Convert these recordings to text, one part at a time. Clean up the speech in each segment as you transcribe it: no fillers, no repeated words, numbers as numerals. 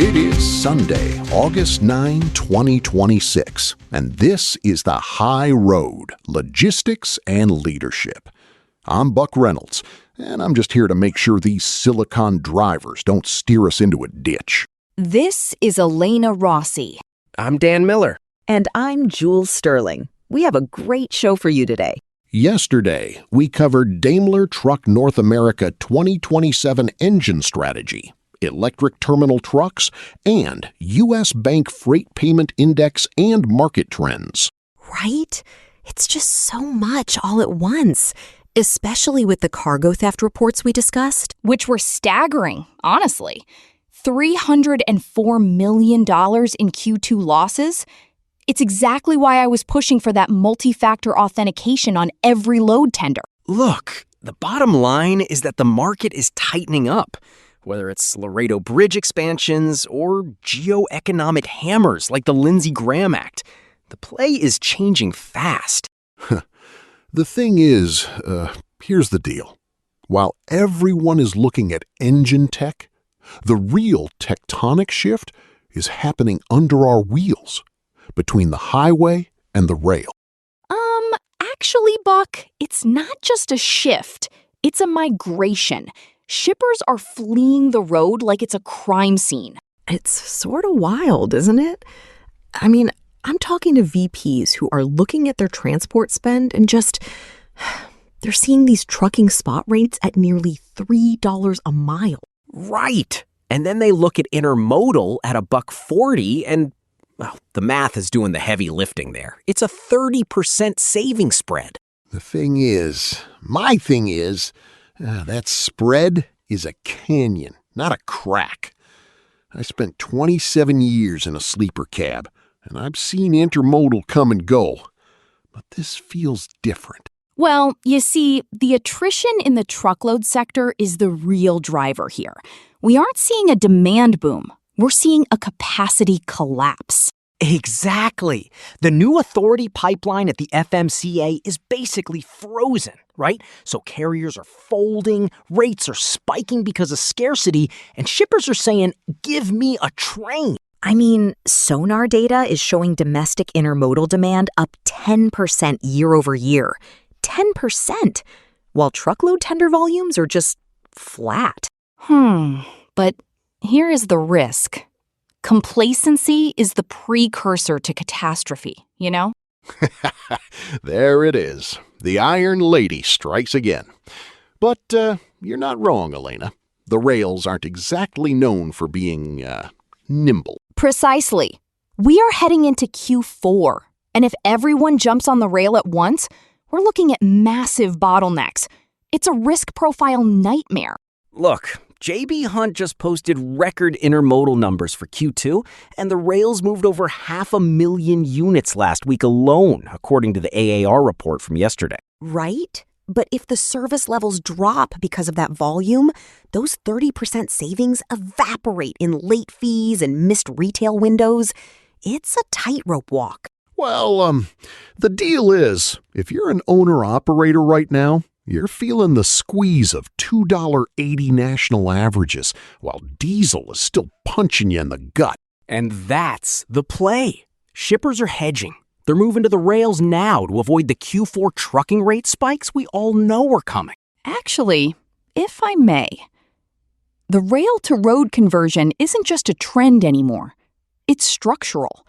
It is Sunday, August 9, 2026, and this is the High Road, Logistics and Leadership. I'm Buck Reynolds, and I'm just here to make sure these silicon drivers don't steer us into a ditch. This is Elena Rossi. I'm Dan Miller. And I'm Jules Sterling. We have a great show for you today. Yesterday, we covered Daimler Truck North America 2027 engine strategy, electric terminal trucks, and U.S. Bank Freight Payment Index and market trends. Right? It's just so much all at once, especially with the cargo theft reports we discussed, which were staggering, honestly. $304 million in Q2 losses. It's exactly why I was pushing for that multi-factor authentication on every load tender. Look, the bottom line is that the market is tightening up. Whether it's Laredo Bridge expansions or geo-economic hammers like the Lindsey Graham Act, the play is changing fast. The thing is, here's the deal. While everyone is looking at engine tech, the real tectonic shift is happening under our wheels, between the highway and the rail. Actually, Buck, it's not just a shift. It's a migration. Shippers are fleeing the road like it's a crime scene. It's sort of wild, isn't it? I mean, I'm talking to VPs who are looking at their transport spend and they're seeing these trucking spot rates at nearly $3 a mile. Right. And then they look at intermodal at $1.40 and, well, the math is doing the heavy lifting there. It's a 30% saving spread. My thing is, that spread is a canyon, not a crack. I spent 27 years in a sleeper cab, and I've seen intermodal come and go. But this feels different. Well, you see, the attrition in the truckload sector is the real driver here. We aren't seeing a demand boom. We're seeing a capacity collapse. Exactly. The new authority pipeline at the FMCA is basically frozen, right? So carriers are folding, rates are spiking because of scarcity, and shippers are saying, give me a train. I mean, sonar data is showing domestic intermodal demand up 10% year over year. 10%, while truckload tender volumes are just flat. But here is the risk. Complacency is the precursor to catastrophe, you know? There it is. The Iron Lady strikes again. But you're not wrong, Elena. The rails aren't exactly known for being, nimble. Precisely. We are heading into Q4, and if everyone jumps on the rail at once, we're looking at massive bottlenecks. It's a risk profile nightmare. Look, J.B. Hunt just posted record intermodal numbers for Q2, and the rails moved over 500,000 units last week alone, according to the AAR report from yesterday. Right? But if the service levels drop because of that volume, those 30% savings evaporate in late fees and missed retail windows. It's a tightrope walk. Well, the deal is, if you're an owner-operator right now, you're feeling the squeeze of $2.80 national averages, while diesel is still punching you in the gut. And that's the play. Shippers are hedging. They're moving to the rails now to avoid the Q4 trucking rate spikes we all know are coming. Actually, if I may, the rail-to-road conversion isn't just a trend anymore. It's structural.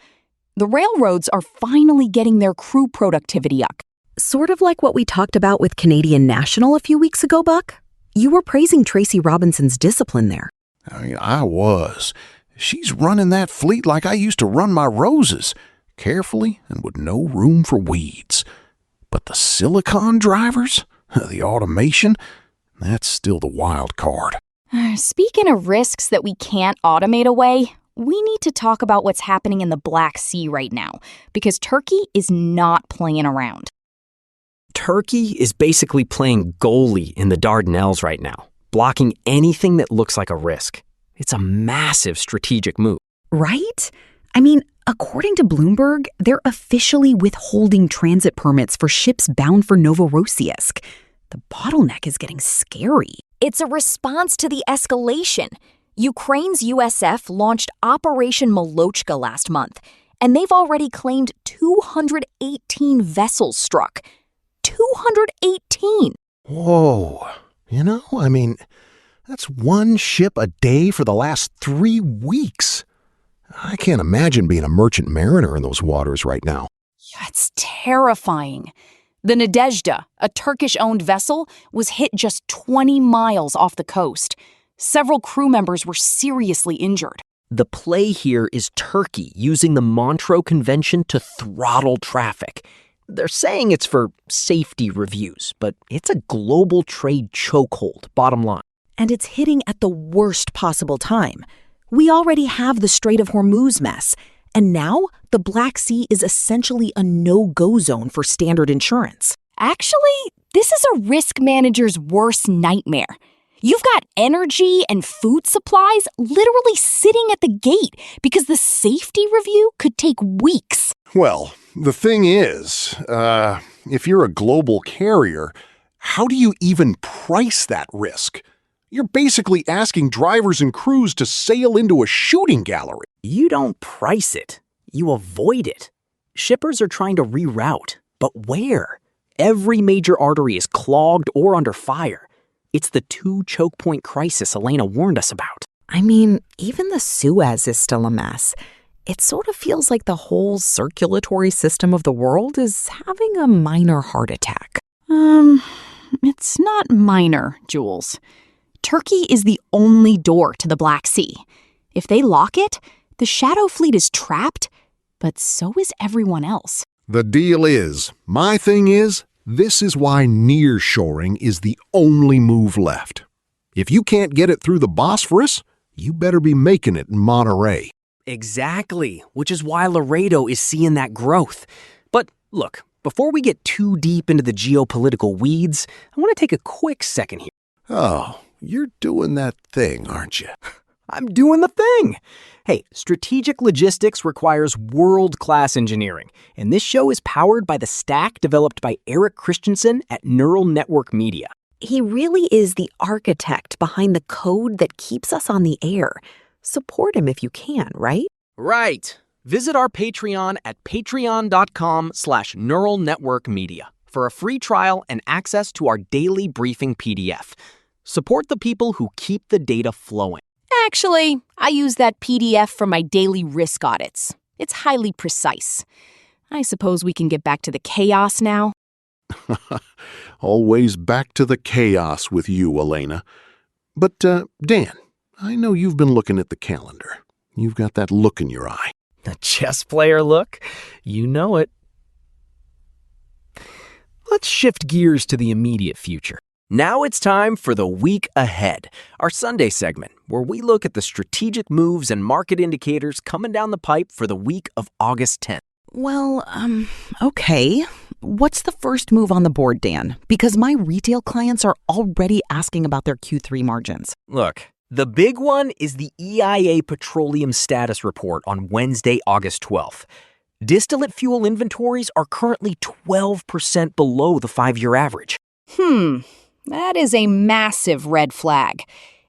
The railroads are finally getting their crew productivity up. Sort of like what we talked about with Canadian National a few weeks ago, Buck. You were praising Tracy Robinson's discipline there. I was. She's running that fleet like I used to run my roses, carefully and with no room for weeds. But the silicon drivers, the automation, that's still the wild card. Speaking of risks that we can't automate away, we need to talk about what's happening in the Black Sea right now, because Turkey is not playing around. Turkey is basically playing goalie in the Dardanelles right now, blocking anything that looks like a risk. It's a massive strategic move. Right? I mean, according to Bloomberg, they're officially withholding transit permits for ships bound for Novorossiysk. The bottleneck is getting scary. It's a response to the escalation. Ukraine's USF launched Operation Molochka last month, and they've already claimed 218 vessels struck. 218! Whoa. That's one ship a day for the last 3 weeks. I can't imagine being a merchant mariner in those waters right now. Yeah, it's terrifying. The Nadezhda, a Turkish-owned vessel, was hit just 20 miles off the coast. Several crew members were seriously injured. The play here is Turkey using the Montreux Convention to throttle traffic. They're saying it's for safety reviews, but it's a global trade chokehold, bottom line. And it's hitting at the worst possible time. We already have the Strait of Hormuz mess, and now the Black Sea is essentially a no-go zone for standard insurance. Actually, this is a risk manager's worst nightmare. You've got energy and food supplies literally sitting at the gate because the safety review could take weeks. Well, the thing is, if you're a global carrier, how do you even price that risk? You're basically asking drivers and crews to sail into a shooting gallery. You don't price it. You avoid it. Shippers are trying to reroute, but where? Every major artery is clogged or under fire. It's the 2 choke point crisis Elena warned us about. Even the Suez is still a mess. It sort of feels like the whole circulatory system of the world is having a minor heart attack. It's not minor, Jules. Turkey is the only door to the Black Sea. If they lock it, the Shadow Fleet is trapped, but so is everyone else. The deal is, my thing is, this is why nearshoring is the only move left. If you can't get it through the Bosphorus, you better be making it in Monterey. Exactly, which is why Laredo is seeing that growth. But look, before we get too deep into the geopolitical weeds, I want to take a quick second here. Oh, you're doing that thing, aren't you? I'm doing the thing. Hey, strategic logistics requires world-class engineering, and this show is powered by the stack developed by Eric Christensen at Neural Network Media. He really is the architect behind the code that keeps us on the air. Support him if you can, right? Right. Visit our Patreon at patreon.com/neuralnetworkmedia for a free trial and access to our daily briefing PDF. Support the people who keep the data flowing. Actually, I use that PDF for my daily risk audits. It's highly precise. I suppose we can get back to the chaos now. Always back to the chaos with you, Elena. But, Dan, I know you've been looking at the calendar. You've got that look in your eye. The chess player look? You know it. Let's shift gears to the immediate future. Now it's time for the week ahead, our Sunday segment, where we look at the strategic moves and market indicators coming down the pipe for the week of August 10th. Well, okay. What's the first move on the board, Dan? Because my retail clients are already asking about their Q3 margins. Look, the big one is the EIA Petroleum Status Report on Wednesday, August 12th. Distillate fuel inventories are currently 12% below the 5-year average. That is a massive red flag.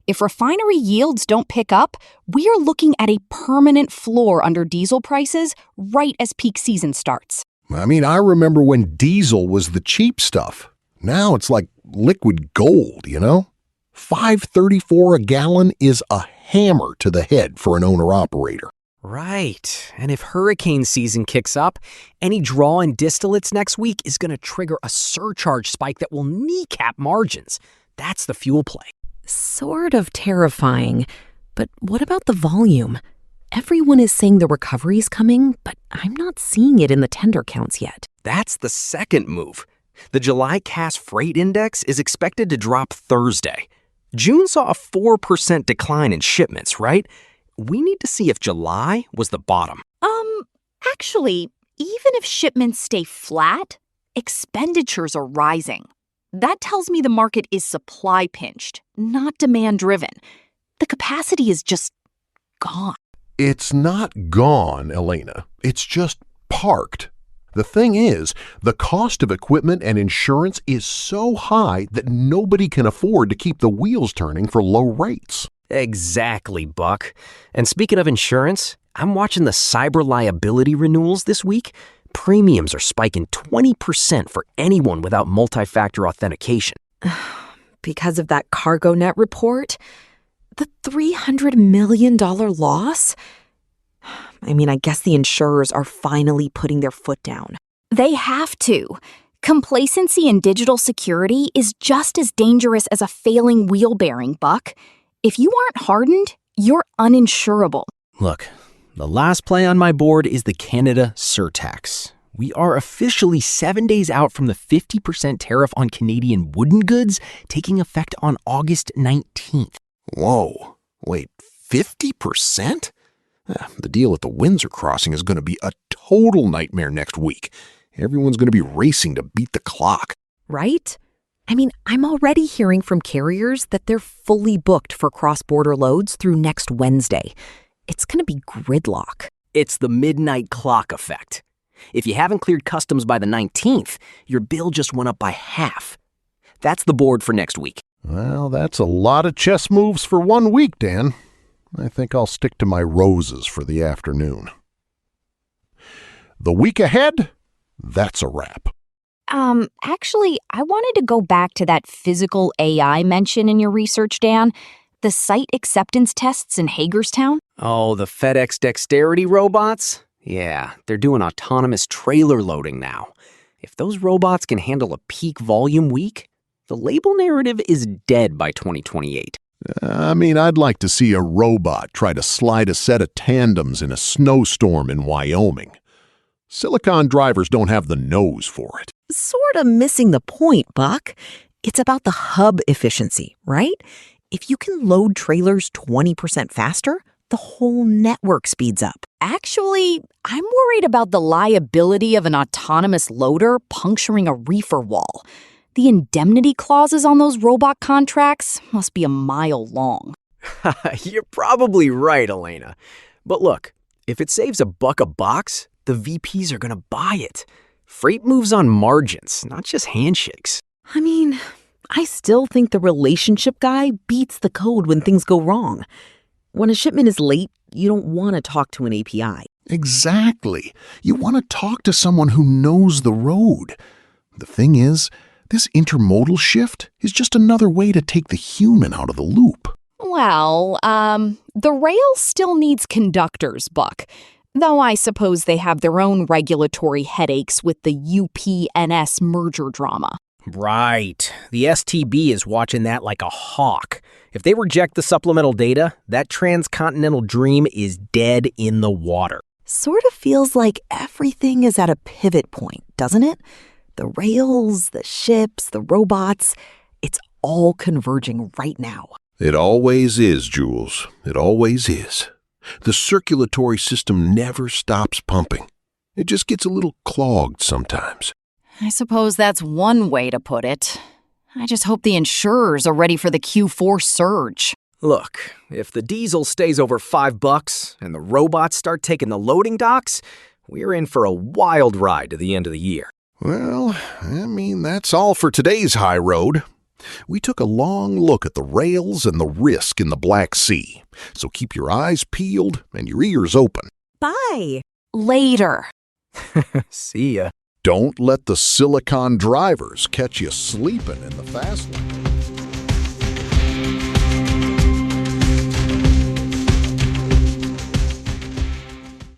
If refinery yields don't pick up, we are looking at a permanent floor under diesel prices right as peak season starts. I remember when diesel was the cheap stuff. Now it's like liquid gold, you know? $5.34 a gallon is a hammer to the head for an owner-operator. Right. And if hurricane season kicks up, any draw in distillates next week is going to trigger a surcharge spike that will kneecap margins. That's the fuel play. Sort of terrifying. But what about the volume? Everyone is saying the recovery's coming, but I'm not seeing it in the tender counts yet. That's the second move. The July Cass Freight Index is expected to drop Thursday. June saw a 4% decline in shipments, right? We need to see if July was the bottom. Actually, even if shipments stay flat, expenditures are rising. That tells me the market is supply pinched, not demand driven. The capacity is just gone. It's not gone, Elena. It's just parked. The thing is, the cost of equipment and insurance is so high that nobody can afford to keep the wheels turning for low rates. Exactly, Buck. And speaking of insurance, I'm watching the cyber liability renewals this week. Premiums are spiking 20% for anyone without multi-factor authentication. Because of that CargoNet report? The $300 million loss? I mean, I guess the insurers are finally putting their foot down. They have to. Complacency in digital security is just as dangerous as a failing wheel bearing, Buck. If you aren't hardened, you're uninsurable. Look, the last play on my board is the Canada surtax. We are officially 7 days out from the 50% tariff on Canadian wooden goods taking effect on August 19th. Whoa, wait, 50%? The deal at the Windsor crossing is going to be a total nightmare next week. Everyone's going to be racing to beat the clock. Right? I mean, I'm already hearing from carriers that they're fully booked for cross-border loads through next Wednesday. It's going to be gridlock. It's the midnight clock effect. If you haven't cleared customs by the 19th, your bill just went up by half. That's the board for next week. Well, that's a lot of chess moves for 1 week, Dan. I think I'll stick to my roses for the afternoon. The week ahead, that's a wrap. Actually, I wanted to go back to that physical AI mention in your research, Dan. The site acceptance tests in Hagerstown. Oh, the FedEx dexterity robots? Yeah, they're doing autonomous trailer loading now. If those robots can handle a peak volume week, the label narrative is dead by 2028. I'd like to see a robot try to slide a set of tandems in a snowstorm in Wyoming. Silicon drivers don't have the nose for it. Sort of missing the point, Buck. It's about the hub efficiency, right? If you can load trailers 20% faster, the whole network speeds up. Actually, I'm worried about the liability of an autonomous loader puncturing a reefer wall. The indemnity clauses on those robot contracts must be a mile long. You're probably right, Elena. But look, if it saves $1 a box, the VPs are going to buy it. Freight moves on margins, not just handshakes. I mean, I still think the relationship guy beats the code when things go wrong. When a shipment is late, you don't want to talk to an API. Exactly. You want to talk to someone who knows the road. The thing is, this intermodal shift is just another way to take the human out of the loop. Well, the rail still needs conductors, Buck. Though I suppose they have their own regulatory headaches with the UP-NS merger drama. Right. The STB is watching that like a hawk. If they reject the supplemental data, that transcontinental dream is dead in the water. Sort of feels like everything is at a pivot point, doesn't it? The rails, the ships, the robots, it's all converging right now. It always is, Jules. It always is. The circulatory system never stops pumping. It just gets a little clogged sometimes. I suppose that's one way to put it. I just hope the insurers are ready for the Q4 surge. Look, if the diesel stays over $5 and the robots start taking the loading docks, we're in for a wild ride to the end of the year. Well, that's all for today's High Road. We took a long look at the rails and the risk in the Black Sea. So keep your eyes peeled and your ears open. Bye. Later. See ya. Don't let the silicon drivers catch you sleeping in the fast lane.